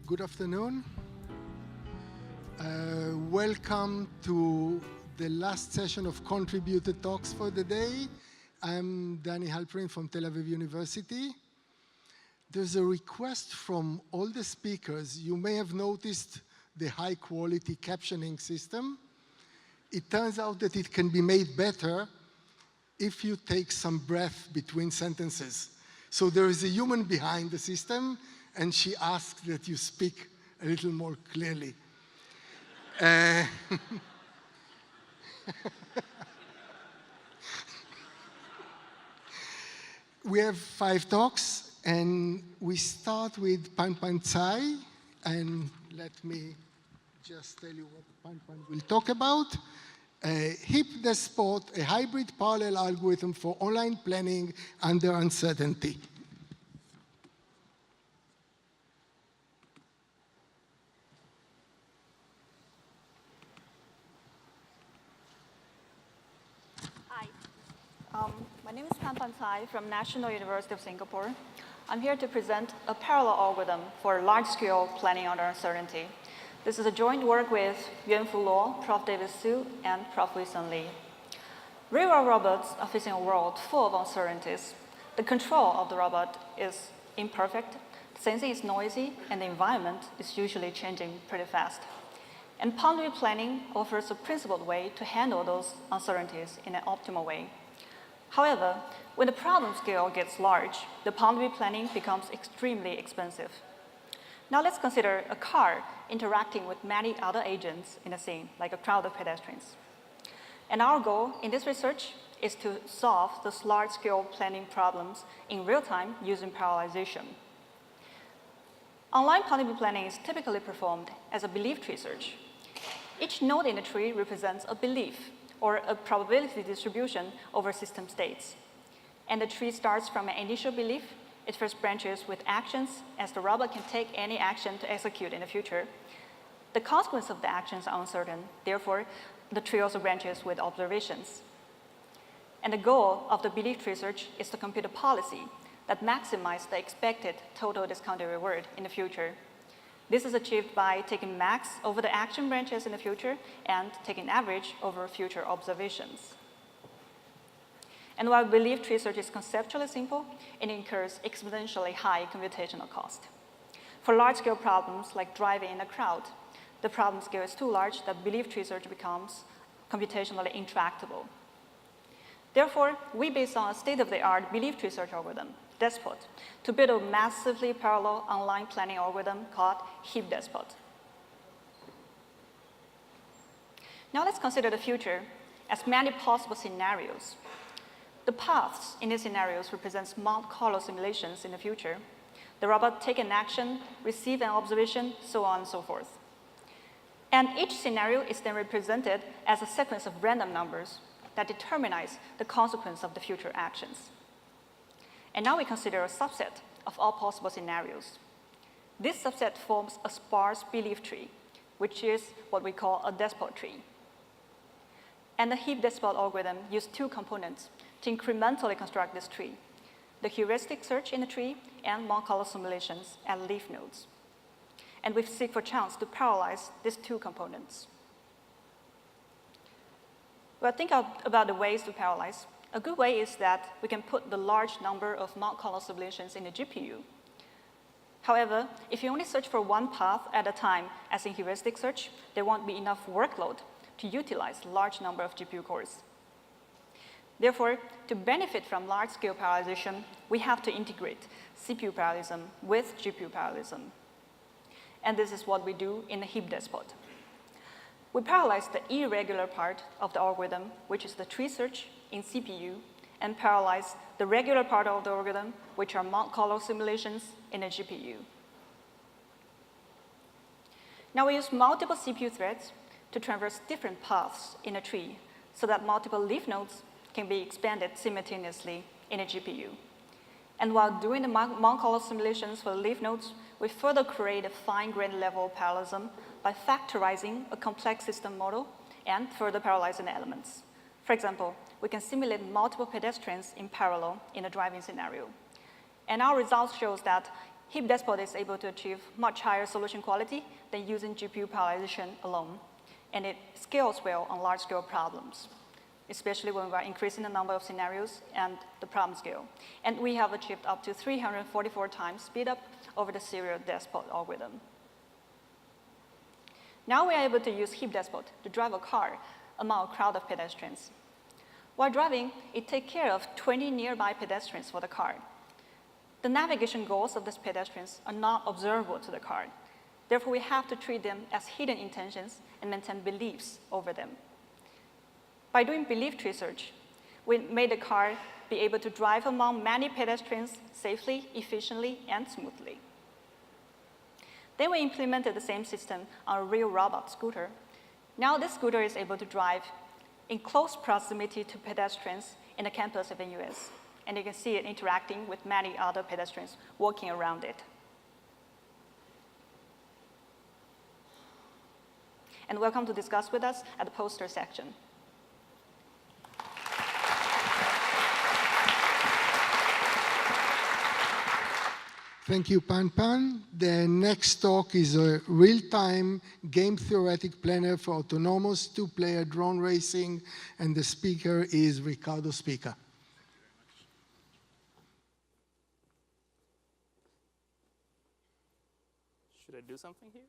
Good afternoon. Welcome to the last session of contributed talks for the day. I'm Danny Halperin from Tel Aviv University. There's a request from all the speakers. You may have noticed the high quality captioning system. It turns out that it can be made better if you take some breath between sentences. So there is a human behind the system, and she asks that you speak a little more clearly. We have 5 talks, and we start with Pan Tsai, and let me just tell you what Pan will talk about. Heap Despot, a hybrid parallel algorithm for online planning under uncertainty. Hi, my name is Pan Tsai from National University of Singapore. I'm here to present a parallel algorithm for large-scale planning under uncertainty. This is a joint work with Yuanfu Luo, Prof. David Su, and Prof. Wilson Li. Real-world robots are facing a world full of uncertainties. The control of the robot is imperfect, sensing is noisy, and the environment is usually changing pretty fast. And boundary planning offers a principled way to handle those uncertainties in an optimal way. However, when the problem scale gets large, the boundary planning becomes extremely expensive. Now let's consider a car interacting with many other agents in a scene, like a crowd of pedestrians. And our goal in this research is to solve those large-scale planning problems in real time using parallelization. Online boundary planning is typically performed as a belief tree search. Each node in the tree represents a belief or a probability distribution over system states. And the tree starts from an initial belief. It first branches with actions, as the robot can take any action to execute in the future. The consequences of the actions are uncertain. Therefore, the tree also branches with observations. And the goal of the belief tree search is to compute a policy that maximizes the expected total discounted reward in the future. This is achieved by taking max over the action branches in the future and taking average over future observations. And while belief tree search is conceptually simple, it incurs exponentially high computational cost. For large-scale problems like driving in a crowd, the problem scale is too large that belief tree search becomes computationally intractable. Therefore, we based on a state-of-the-art belief tree search algorithm, Despot, to build a massively parallel online planning algorithm called Heap Despot. Now let's consider the future as many possible scenarios. The paths in these scenarios represents Monte Carlo simulations in the future. The robot take an action, receive an observation, so on and so forth. And each scenario is then represented as a sequence of random numbers that determines the consequence of the future actions. And now we consider a subset of all possible scenarios. This subset forms a sparse belief tree, which is what we call a despot tree. And the Heap Despot algorithm uses 2 components to incrementally construct this tree: the heuristic search in the tree and Monte Carlo simulations at leaf nodes. And we seek for chance to parallelize these 2 components. Well, think about the ways to parallelize. A good way is that we can put the large number of Monte Carlo simulations in the GPU. However, if you only search for one path at a time, as in heuristic search, there won't be enough workload to utilize a large number of GPU cores. Therefore, to benefit from large-scale parallelization, we have to integrate CPU parallelism with GPU parallelism. And this is what we do in the Heap Despot. We parallelize the irregular part of the algorithm, which is the tree search, in CPU, and parallelize the regular part of the algorithm, which are Monte Carlo simulations, in a GPU. Now we use multiple CPU threads to traverse different paths in a tree so that multiple leaf nodes can be expanded simultaneously in a GPU. And while doing the Monte Carlo simulations for the leaf nodes, we further create a fine-grained level of parallelism by factorizing a complex system model and further parallelizing the elements. For example, we can simulate multiple pedestrians in parallel in a driving scenario. And our results shows that Heap Despot is able to achieve much higher solution quality than using GPU parallelization alone, and it scales well on large-scale problems, especially when we're increasing the number of scenarios and the problem scale. And we have achieved up to 344 times speedup over the serial despot algorithm. Now we are able to use Heap Despot to drive a car among a crowd of pedestrians. While driving, it takes care of 20 nearby pedestrians for the car. The navigation goals of these pedestrians are not observable to the car. Therefore, we have to treat them as hidden intentions and maintain beliefs over them. By doing belief tree search, we made the car be able to drive among many pedestrians safely, efficiently, and smoothly. Then we implemented the same system on a real robot scooter. Now this scooter is able to drive in close proximity to pedestrians in the campus of the US. And you can see it interacting with many other pedestrians walking around it. And welcome to discuss with us at the poster section. Thank you, Pan Pan. The next talk is a real-time game theoretic planner for autonomous two-player drone racing, and the speaker is Ricardo Spica. Should I do something here?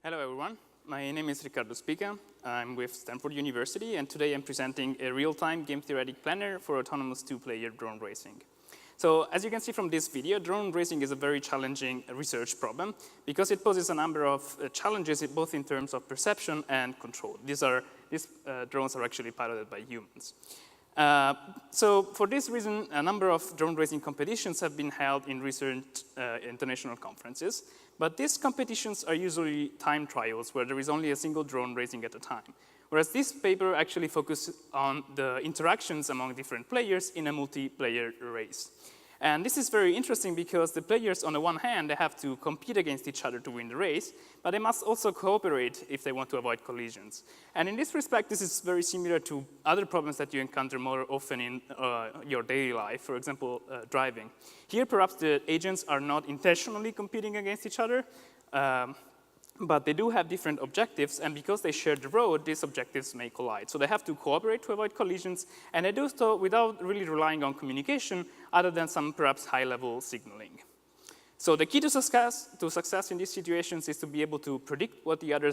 Hello, everyone. My name is Ricardo Spica. I'm with Stanford University, and today I'm presenting a real-time game theoretic planner for autonomous two-player drone racing. So as you can see from this video, drone racing is a very challenging research problem because it poses a number of challenges both in terms of perception and control. These drones are actually piloted by humans. So for this reason, a number of drone racing competitions have been held in recent international conferences. But these competitions are usually time trials where there is only a single drone racing at a time. Whereas this paper actually focuses on the interactions among different players in a multiplayer race. And this is very interesting because the players, on the one hand, they have to compete against each other to win the race, but they must also cooperate if they want to avoid collisions. And in this respect, this is very similar to other problems that you encounter more often in your daily life, for example, driving. Here, perhaps the agents are not intentionally competing against each other, but they do have different objectives, and because they share the road, these objectives may collide. So they have to cooperate to avoid collisions, and they do so without really relying on communication, other than some perhaps high-level signaling. So the key to success in these situations is to be able to predict what the other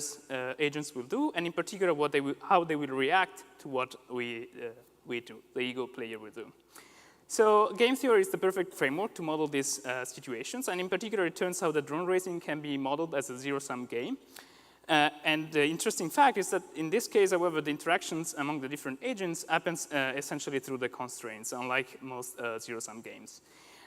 agents will do, and in particular, how they will react to what we do, the ego player will do. So game theory is the perfect framework to model these situations, and in particular, it turns out that drone racing can be modeled as a zero-sum game. And the interesting fact is that in this case, however, the interactions among the different agents happens essentially through the constraints, unlike most zero-sum games.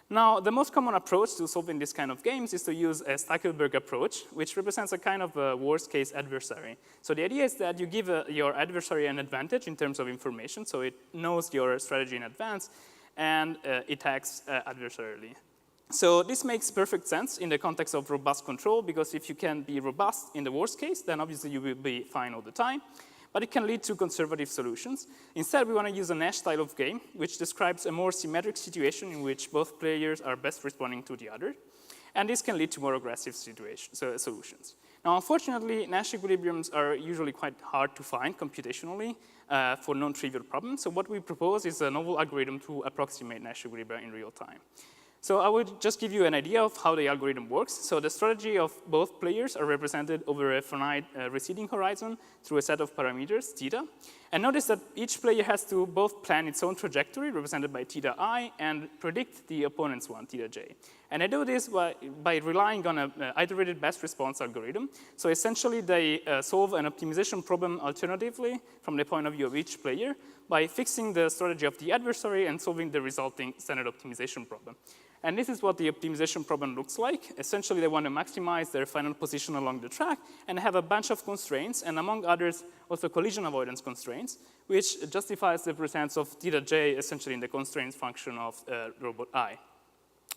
Now, the most common approach to solving this kind of games is to use a Stackelberg approach, which represents a kind of a worst-case adversary. So the idea is that you give your adversary an advantage in terms of information, so it knows your strategy in advance, and it acts adversarially. So this makes perfect sense in the context of robust control, because if you can be robust in the worst case, then obviously you will be fine all the time. But it can lead to conservative solutions. Instead, we want to use a Nash style of game, which describes a more symmetric situation in which both players are best responding to the other. And this can lead to more aggressive solutions. Now, unfortunately, Nash equilibriums are usually quite hard to find computationally for non-trivial problems. So what we propose is a novel algorithm to approximate Nash equilibria in real time. So I would just give you an idea of how the algorithm works. So the strategy of both players are represented over a finite receding horizon through a set of parameters, theta. And notice that each player has to both plan its own trajectory, represented by theta I, and predict the opponent's one, theta j. And I do this by relying on an iterated best response algorithm. So essentially, they solve an optimization problem alternatively from the point of view of each player by fixing the strategy of the adversary and solving the resulting standard optimization problem. And this is what the optimization problem looks like. Essentially, they want to maximize their final position along the track and have a bunch of constraints, and among others, also collision avoidance constraints, which justifies the presence of theta j essentially in the constraints function of robot I.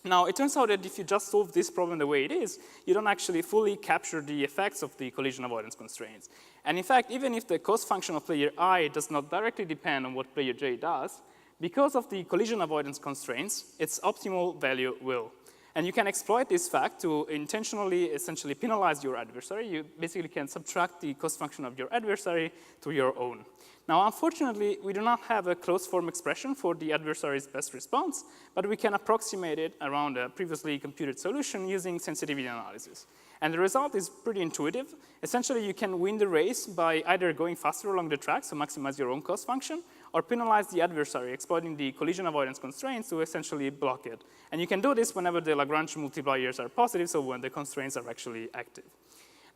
Now, it turns out that if you just solve this problem the way it is, you don't actually fully capture the effects of the collision avoidance constraints. And in fact, even if the cost function of player I does not directly depend on what player J does, because of the collision avoidance constraints, its optimal value will. And you can exploit this fact to intentionally, essentially penalize your adversary. You basically can subtract the cost function of your adversary to your own. Now, unfortunately, we do not have a closed form expression for the adversary's best response, but we can approximate it around a previously computed solution using sensitivity analysis. And the result is pretty intuitive. Essentially, you can win the race by either going faster along the track, so maximize your own cost function, or penalize the adversary, exploiting the collision avoidance constraints to essentially block it. And you can do this whenever the Lagrange multipliers are positive, so when the constraints are actually active.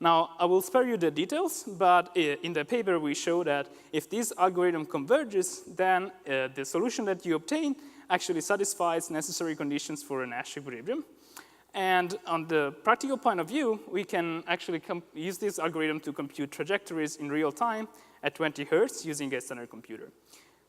Now, I will spare you the details, but in the paper we show that if this algorithm converges, then the solution that you obtain actually satisfies necessary conditions for a Nash equilibrium. And on the practical point of view, we can actually use this algorithm to compute trajectories in real time at 20 Hertz using a standard computer.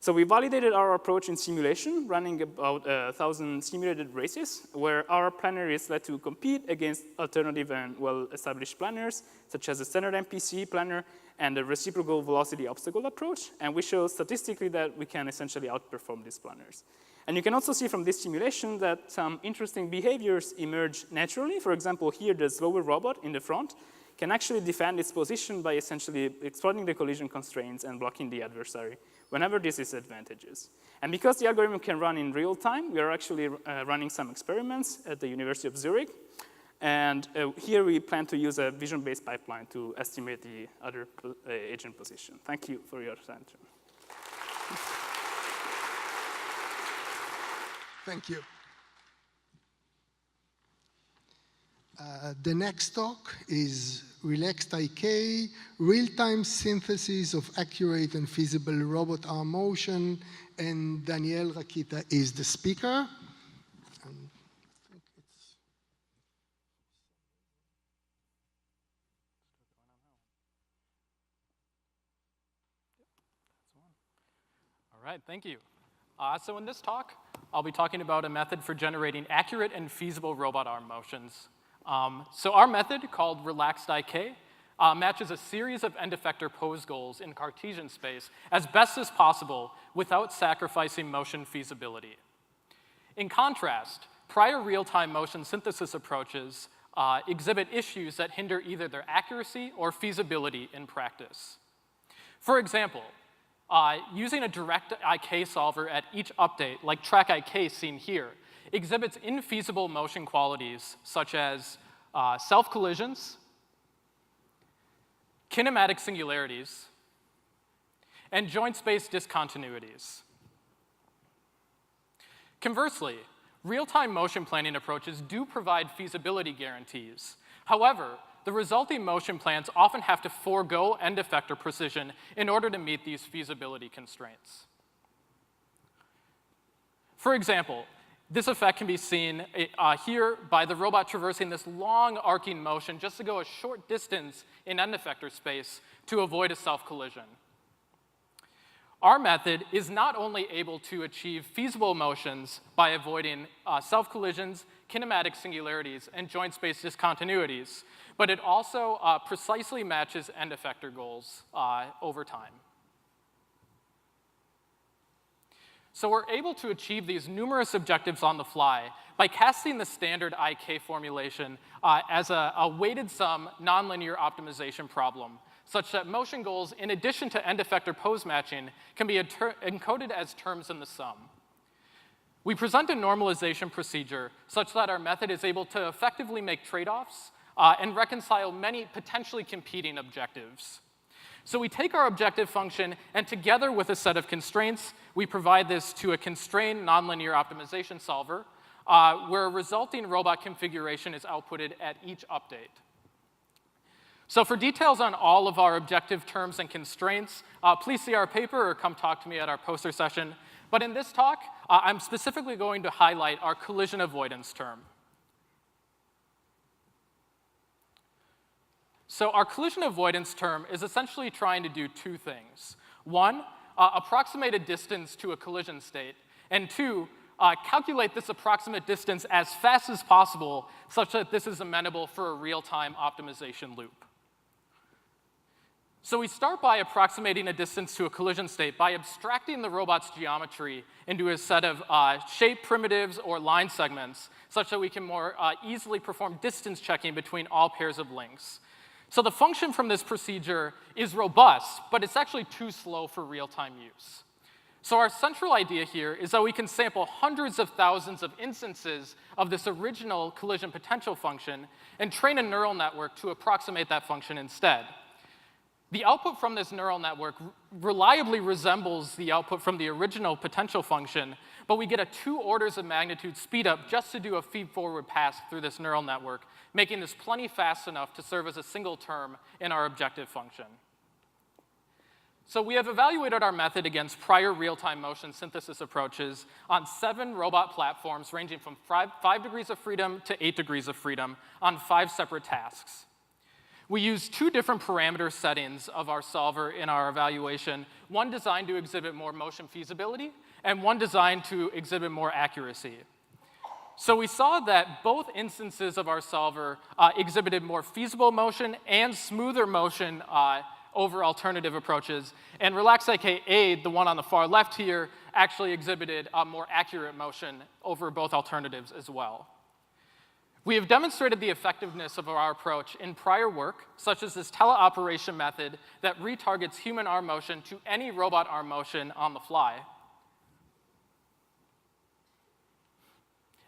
So we validated our approach in simulation, running about 1,000 simulated races, where our planner is let to compete against alternative and well-established planners, such as the standard MPC planner and the reciprocal velocity obstacle approach. And we show statistically that we can essentially outperform these planners. And you can also see from this simulation that some interesting behaviors emerge naturally. For example, here the slower robot in the front can actually defend its position by essentially exploiting the collision constraints and blocking the adversary whenever this is advantageous. And because the algorithm can run in real time, we are actually running some experiments at the University of Zurich. And here we plan to use a vision-based pipeline to estimate the other agent position. Thank you for your attention. Thank you. The next talk is Relaxed IK, real-time synthesis of accurate and feasible robot arm motion, and Daniel Rakita is the speaker. All right, thank you. So in this talk, I'll be talking about a method for generating accurate and feasible robot arm motions. So our method, called Relaxed IK, matches a series of end effector pose goals in Cartesian space as best as possible without sacrificing motion feasibility. In contrast, prior real-time motion synthesis approaches exhibit issues that hinder either their accuracy or feasibility in practice. For example, using a direct IK solver at each update, like track IK seen here, exhibits infeasible motion qualities such as self-collisions, kinematic singularities, and joint space discontinuities. Conversely, real-time motion planning approaches do provide feasibility guarantees. However, the resulting motion plans often have to forego end effector precision in order to meet these feasibility constraints. For example, this effect can be seen here by the robot traversing this long arcing motion just to go a short distance in end effector space to avoid a self-collision. Our method is not only able to achieve feasible motions by avoiding self-collisions, kinematic singularities, and joint space discontinuities, but it also precisely matches end effector goals over time. So we're able to achieve these numerous objectives on the fly by casting the standard IK formulation as a weighted sum nonlinear optimization problem, such that motion goals, in addition to end effector pose matching, can be encoded as terms in the sum. We present a normalization procedure such that our method is able to effectively make trade-offs and reconcile many potentially competing objectives. So we take our objective function, and together with a set of constraints, we provide this to a constrained nonlinear optimization solver, where a resulting robot configuration is outputted at each update. So for details on all of our objective terms and constraints, please see our paper or come talk to me at our poster session. But in this talk, I'm specifically going to highlight our collision avoidance term. So our collision avoidance term is essentially trying to do two things. One, approximate a distance to a collision state, and two, calculate this approximate distance as fast as possible such that this is amenable for a real-time optimization loop. So we start by approximating a distance to a collision state by abstracting the robot's geometry into a set of shape primitives or line segments such that we can more easily perform distance checking between all pairs of links. So the function from this procedure is robust, but it's actually too slow for real-time use. So our central idea here is that we can sample hundreds of thousands of instances of this original collision potential function and train a neural network to approximate that function instead. The output from this neural network reliably resembles the output from the original potential function, but we get a 2 orders of magnitude speed up just to do a feed-forward pass through this neural network, making this plenty fast enough to serve as a single term in our objective function. So we have evaluated our method against prior real-time motion synthesis approaches on 7 robot platforms ranging from 5 degrees of freedom to 8 degrees of freedom on 5 separate tasks. We used 2 different parameter settings of our solver in our evaluation, one designed to exhibit more motion feasibility and one designed to exhibit more accuracy. So we saw that both instances of our solver exhibited more feasible motion and smoother motion over alternative approaches. And RelaxIK, the one on the far left here, actually exhibited more accurate motion over both alternatives as well. We have demonstrated the effectiveness of our approach in prior work, such as this teleoperation method that retargets human arm motion to any robot arm motion on the fly,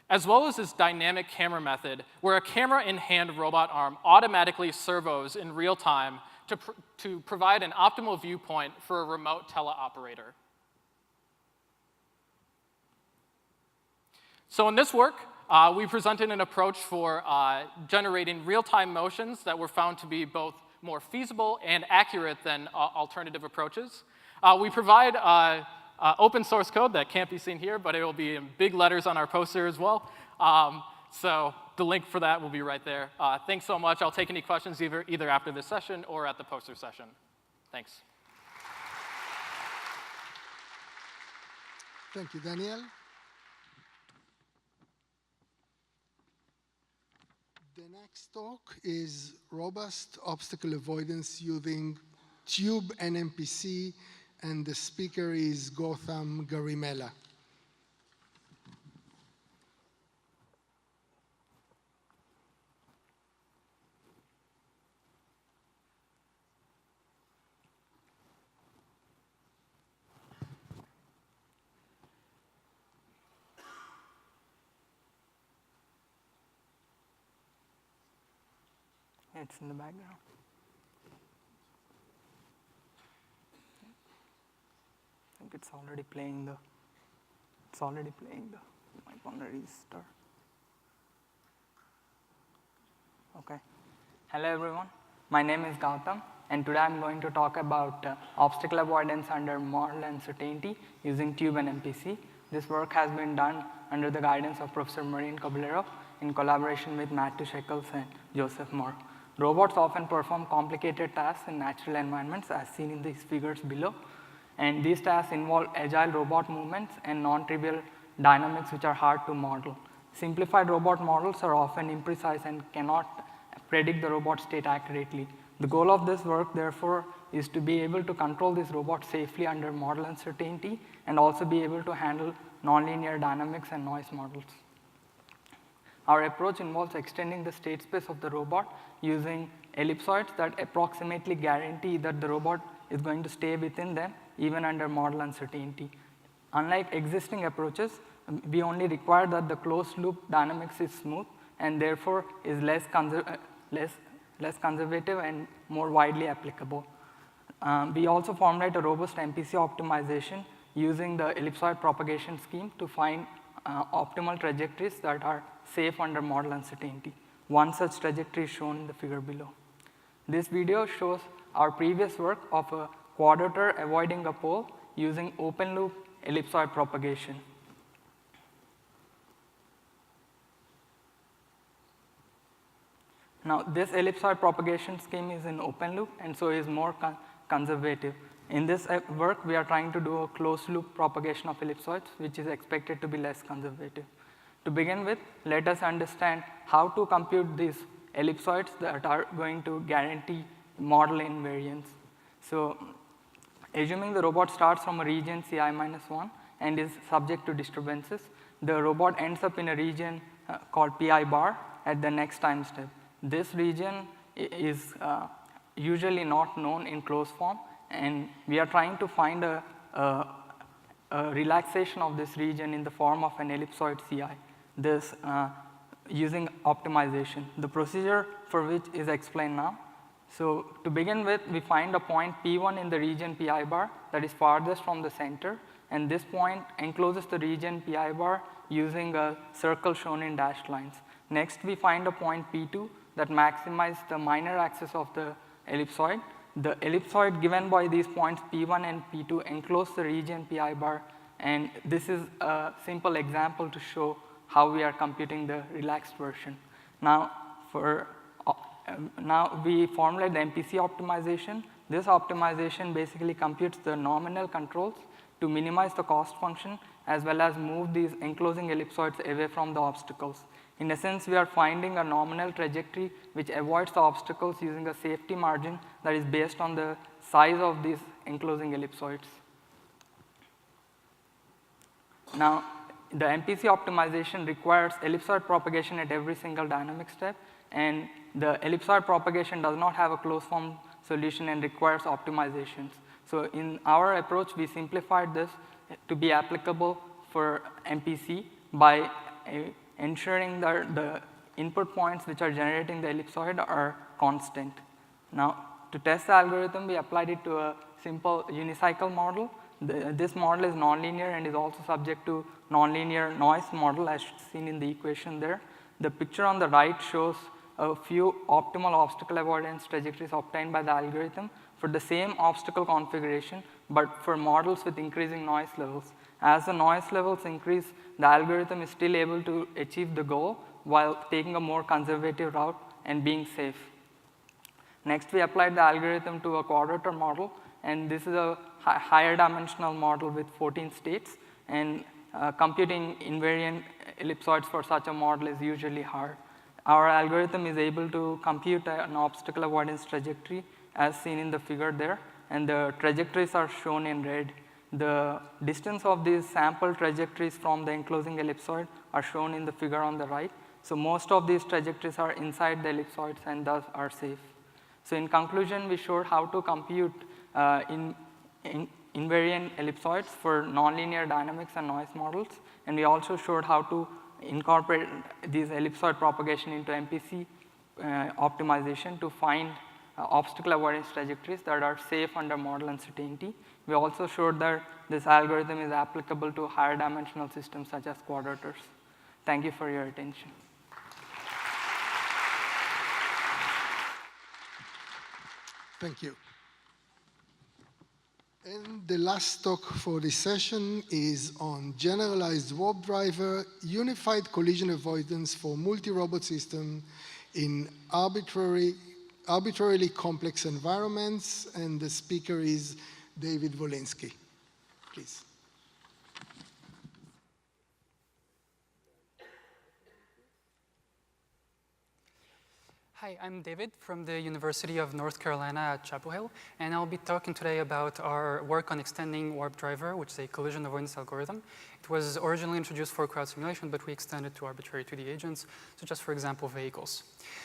as well as this dynamic camera method, where a camera-in-hand robot arm automatically servos in real time to provide an optimal viewpoint for a remote teleoperator. So in this work, we presented an approach for generating real-time motions that were found to be both more feasible and accurate than alternative approaches. We provide open source code that can't be seen here, but it will be in big letters on our poster as well. So the link for that will be right there. Thanks so much. I'll take any questions either after this session or at the poster session. Thanks. Thank you, Daniel. The next talk is robust obstacle avoidance using Tube and MPC, and the speaker is Gautam Garimella. It's in the background. I think it's already playing the might want to restart. Okay. Hello everyone. My name is Gautam, and today I'm going to talk about obstacle avoidance under model uncertainty using Tube and MPC. This work has been done under the guidance of Professor Marin Kobylarov in collaboration with Matthew Shekels and Joseph Moore. Robots often perform complicated tasks in natural environments as seen in these figures below, and these tasks involve agile robot movements and non-trivial dynamics which are hard to model. Simplified robot models are often imprecise and cannot predict the robot state accurately. The goal of this work, therefore, is to be able to control these robots safely under model uncertainty and also be able to handle nonlinear dynamics and noise models. Our approach involves extending the state space of the robot using ellipsoids that approximately guarantee that the robot is going to stay within them even under model uncertainty. Unlike existing approaches, we only require that the closed loop dynamics is smooth and therefore is less conservative and more widely applicable. We also formulate a robust MPC optimization using the ellipsoid propagation scheme to find optimal trajectories that are safe under model uncertainty. One such trajectory is shown in the figure below. This video shows our previous work of a quadrator avoiding a pole using open loop ellipsoid propagation. Now, this ellipsoid propagation scheme is in open loop and so is more conservative. in this work, we are trying to do a closed loop propagation of ellipsoids, which is expected to be less conservative. To begin with, let us understand how to compute these ellipsoids that are going to guarantee model invariance. So assuming the robot starts from a region Ci-1 and is subject to disturbances, the robot ends up in a region called Pi bar at the next time step. This region is usually not known in closed form, and we are trying to find a relaxation of this region in the form of an ellipsoid Ci. This using optimization. The procedure for which is explained now. So to begin with, we find a point P1 in the region Pi bar that is farthest from the center, and this point encloses the region Pi bar using a circle shown in dashed lines. Next, we find a point P2 that maximizes the minor axis of the ellipsoid. The ellipsoid given by these points P1 and P2 enclose the region Pi bar, and this is a simple example to show how we are computing the relaxed version. Now, now we formulate the MPC optimization. This optimization basically computes the nominal controls to minimize the cost function as well as move these enclosing ellipsoids away from the obstacles. In essence, we are finding a nominal trajectory which avoids the obstacles using a safety margin that is based on the size of these enclosing ellipsoids. Now, the MPC optimization requires ellipsoid propagation at every single dynamic step, and the ellipsoid propagation does not have a closed form solution and requires optimizations. So in our approach, we simplified this to be applicable for MPC by ensuring that the input points which are generating the ellipsoid are constant. Now, to test the algorithm, we applied it to a simple unicycle model. This model is nonlinear and is also subject to nonlinear noise model as seen in the equation there. The picture on the right shows a few optimal obstacle avoidance trajectories obtained by the algorithm for the same obstacle configuration, but for models with increasing noise levels. As the noise levels increase, the algorithm is still able to achieve the goal while taking a more conservative route and being safe. Next, we applied the algorithm to a quadrature model, and this is a higher dimensional model with 14 states, and computing invariant ellipsoids for such a model is usually hard. Our algorithm is able to compute an obstacle avoidance trajectory as seen in the figure there, and the trajectories are shown in red. The distance of these sample trajectories from the enclosing ellipsoid are shown in the figure on the right. So most of these trajectories are inside the ellipsoids and thus are safe. So in conclusion, we showed how to compute invariant ellipsoids for nonlinear dynamics and noise models, and we also showed how to incorporate these ellipsoid propagation into MPC optimization to find obstacle avoidance trajectories that are safe under model uncertainty. We also showed that this algorithm is applicable to higher dimensional systems such as quadratures. Thank you for your attention. Thank you. And the last talk for this session is on generalized warp driver, unified collision avoidance for multi-robot system in arbitrarily complex environments, and the speaker is David Wolinski. Please. Hi, I'm David from the University of North Carolina at Chapel Hill, and I'll be talking today about our work on extending warp driver, which is a collision avoidance algorithm. It was originally introduced for crowd simulation, but we extended to arbitrary 2D agents, such as, for example, vehicles.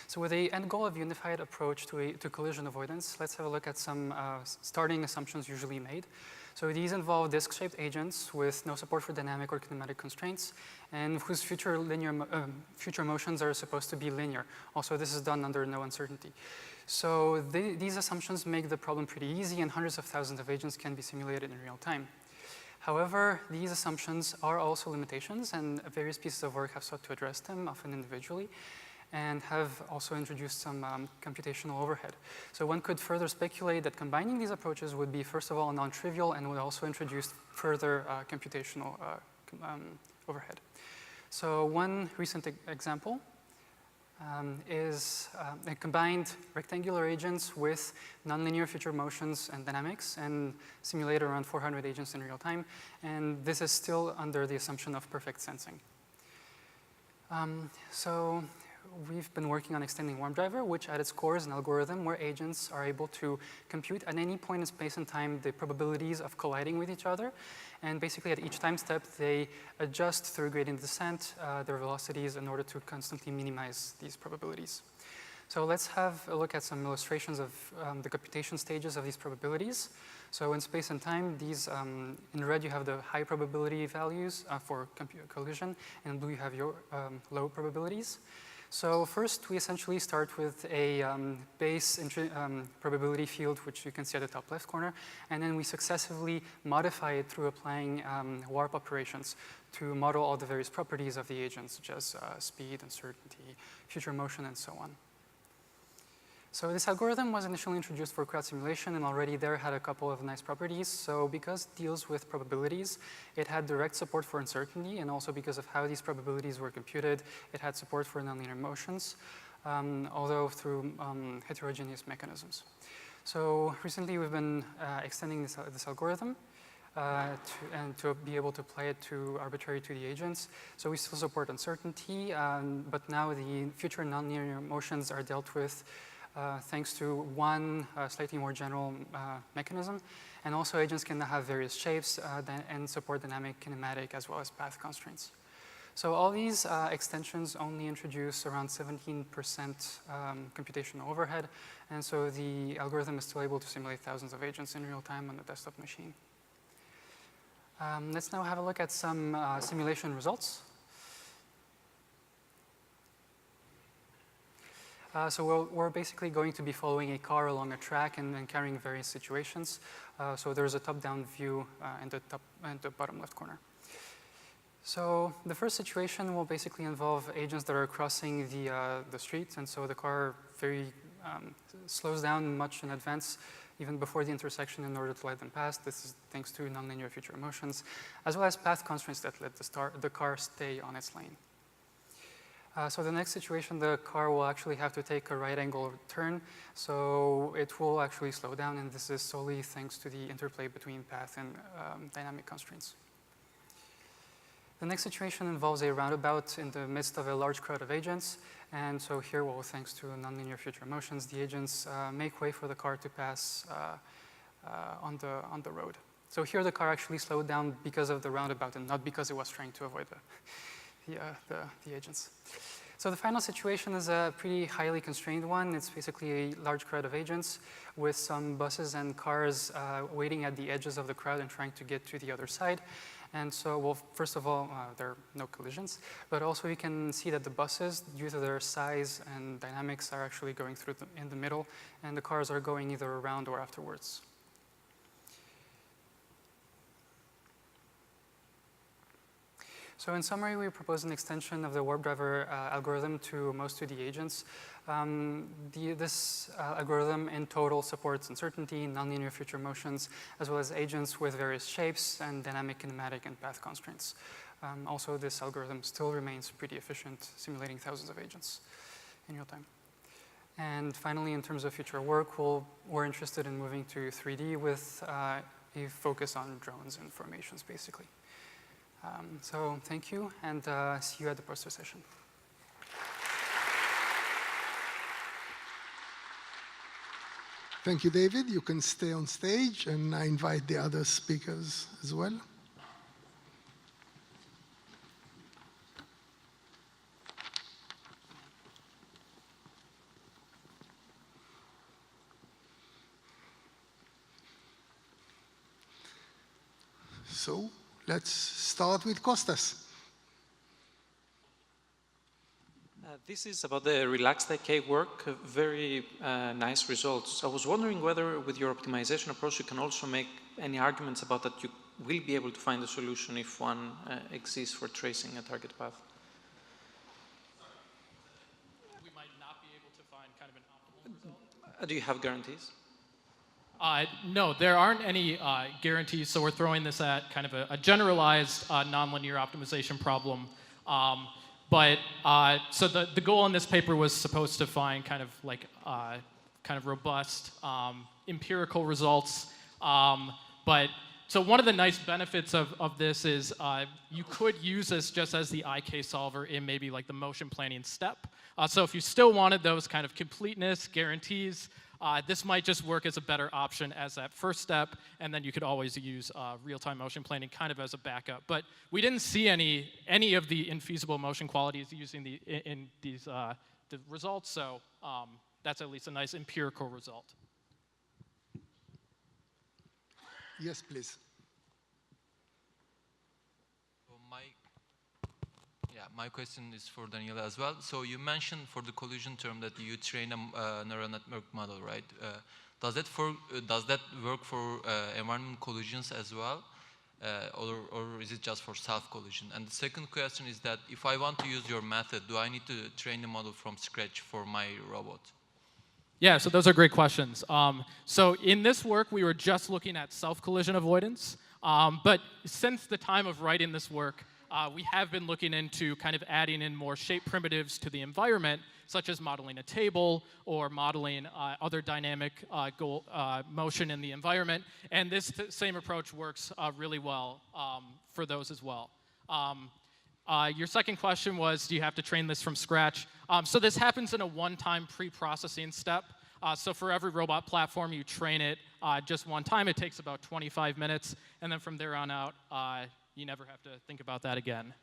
So with the end goal of unified approach to collision avoidance, let's have a look at some starting assumptions usually made. So these involve disk-shaped agents with no support for dynamic or kinematic constraints, and whose future motions are supposed to be linear. Also, this is done under no uncertainty. So these assumptions make the problem pretty easy, and hundreds of thousands of agents can be simulated in real time. However, these assumptions are also limitations, and various pieces of work have sought to address them, often individually, and have also introduced some computational overhead. So one could further speculate that combining these approaches would be, first of all, non-trivial and would also introduce further computational overhead. So one recent example is combined rectangular agents with nonlinear future motions and dynamics, and simulate around 400 agents in real time. And this is still under the assumption of perfect sensing. So we've been working on extending WarpDriver, which at its core is an algorithm where agents are able to compute at any point in space and time the probabilities of colliding with each other. And basically at each time step, they adjust through gradient descent their velocities in order to constantly minimize these probabilities. So let's have a look at some illustrations of the computation stages of these probabilities. So in space and time, these in red you have the high probability values for collision, and in blue you have your low probabilities. So first, we essentially start with a base probability field, which you can see at the top left corner, and then we successively modify it through applying warp operations to model all the various properties of the agent, such as speed, uncertainty, future motion, and so on. So this algorithm was initially introduced for crowd simulation, and already there had a couple of nice properties. So because it deals with probabilities, it had direct support for uncertainty, and also because of how these probabilities were computed, it had support for nonlinear motions, although through heterogeneous mechanisms. So recently we've been extending this algorithm to be able to apply it to arbitrary 2D agents. So we still support uncertainty, but now the future nonlinear motions are dealt with thanks to one slightly more general mechanism. And also agents can have various shapes and support dynamic, kinematic, as well as path constraints. So all these extensions only introduce around 17% computational overhead. And so the algorithm is still able to simulate thousands of agents in real time on the desktop machine. Let's now have a look at some simulation results. So we're basically going to be following a car along a track and encountering various situations. So there's a top-down view in the bottom left corner. So the first situation will basically involve agents that are crossing the street, and so the car slows down much in advance, even before the intersection, in order to let them pass. This is thanks to nonlinear future motions, as well as path constraints that let the car stay on its lane. So the next situation, the car will actually have to take a right angle turn, so it will actually slow down, and this is solely thanks to the interplay between path and dynamic constraints. The next situation involves a roundabout in the midst of a large crowd of agents, and so here, well, thanks to nonlinear future motions, the agents make way for the car to pass on the road. So here the car actually slowed down because of the roundabout and not because it was trying to avoid the agents. So the final situation is a pretty highly constrained one. It's basically a large crowd of agents with some buses and cars waiting at the edges of the crowd and trying to get to the other side. And so, well, first of all, there are no collisions, but also you can see that the buses, due to their size and dynamics, are actually going through in the middle, and the cars are going either around or afterwards. So in summary, we propose an extension of the WarpDriver algorithm to most 2D agents. This algorithm in total supports uncertainty, nonlinear future motions, as well as agents with various shapes and dynamic, kinematic, and path constraints. Also, this algorithm still remains pretty efficient, simulating thousands of agents in real time. And finally, in terms of future work, we're interested in moving to 3D with a focus on drones and formations, basically. So thank you, and see you at the poster session. Thank you, David. You can stay on stage, and I invite the other speakers as well. So let's start with Kostas. This is about the relaxed IK work, very nice results. I was wondering whether with your optimization approach you can also make any arguments about that you will be able to find a solution if one exists for tracing a target path. We might not be able to find kind of an optimal result. Do you have guarantees? No, there aren't any guarantees, so we're throwing this at kind of a generalized nonlinear optimization problem. But so the goal in this paper was supposed to find kind of like kind of robust empirical results. But so one of the nice benefits of this is you could use this just as the IK solver in maybe like the motion planning step. So if you still wanted those kind of completeness guarantees, this might just work as a better option as that first step, and then you could always use real-time motion planning kind of as a backup. But we didn't see any of the infeasible motion qualities using the results, so that's at least a nice empirical result. Yes, please. My question is for Daniela as well. So you mentioned for the collision term that you train a neural network model, right? Does that work for environment collisions as well? Or is it just for self-collision? And the second question is that if I want to use your method, do I need to train the model from scratch for my robot? Yeah, so those are great questions. So in this work, we were just looking at self-collision avoidance. But since the time of writing this work, we have been looking into kind of adding in more shape primitives to the environment, such as modeling a table or modeling other dynamic motion in the environment. And this same approach works really well for those as well. Your second question was, do you have to train this from scratch? So this happens in a one-time pre-processing step. So for every robot platform, you train it just one time. It takes about 25 minutes. And then from there on out, you never have to think about that again.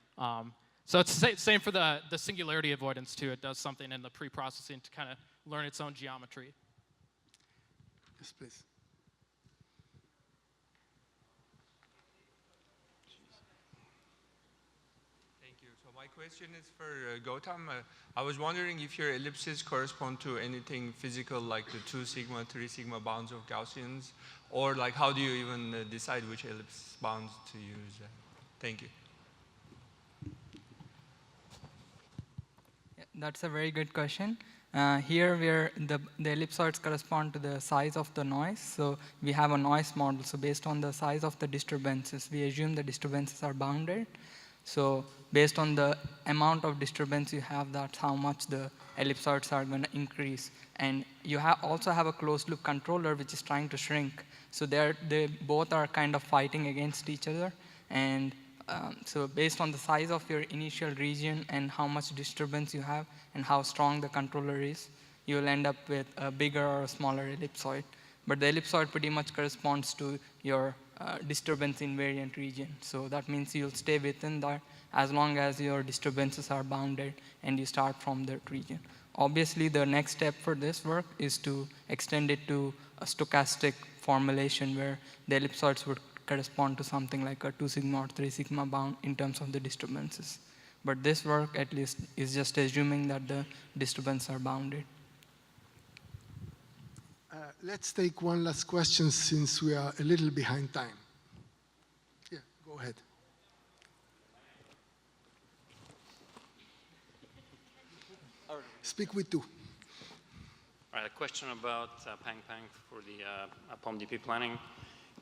So it's the same for the singularity avoidance, too. It does something in the pre-processing to kind of learn its own geometry. Yes, please. Thank you. So my question is for Gautam. I was wondering if your ellipses correspond to anything physical, like the 2 sigma, 3 sigma bounds of Gaussians, or like how do you even decide which ellipse bounds to use? Thank you. Yeah, that's a very good question. Here, where the ellipsoids correspond to the size of the noise. So we have a noise model. So based on the size of the disturbances, we assume the disturbances are bounded. So based on the amount of disturbance you have, that's how much the ellipsoids are going to increase. And you also have a closed loop controller which is trying to shrink. So they both are kind of fighting against each other. And so based on the size of your initial region and how much disturbance you have and how strong the controller is, you will end up with a bigger or a smaller ellipsoid. But the ellipsoid pretty much corresponds to your disturbance invariant region. So that means you'll stay within that as long as your disturbances are bounded and you start from that region. Obviously, the next step for this work is to extend it to a stochastic formulation where the ellipsoids would correspond to something like a 2 sigma or 3 sigma bound in terms of the disturbances. But this work, at least, is just assuming that the disturbances are bounded. Let's take one last question since we are a little behind time. Yeah, go ahead. Speak with 2. All right, a question about Pang for the POMDP planning.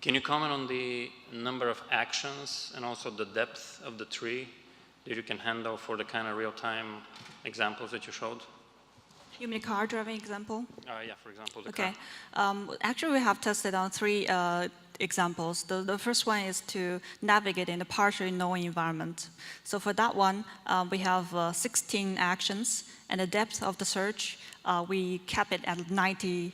Can you comment on the number of actions and also the depth of the tree that you can handle for the kind of real-time examples that you showed? You mean a car driving example? Yeah, for example, the okay. car. Actually, we have tested on 3 examples. The first one is to navigate in a partially known environment. So for that one, we have 16 actions, and the depth of the search, we cap it at 90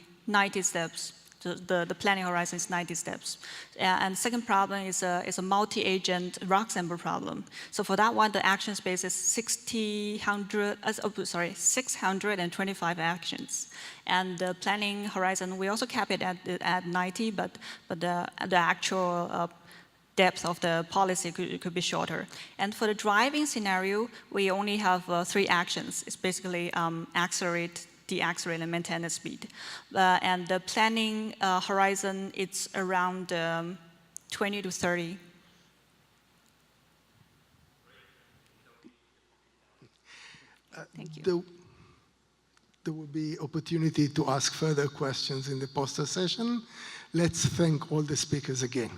steps. The planning horizon is 90 steps. And the second problem is a multi-agent rock sample problem. So for that one, the action space is 625 actions. And the planning horizon, we also cap it at 90, but the actual depth of the policy could be shorter. And for the driving scenario, we only have 3 actions. It's basically accelerate, deaccelerate, and maintain the speed. And the planning horizon, it's around 20 to 30. Thank you. There will be opportunity to ask further questions in the poster session. Let's thank all the speakers again.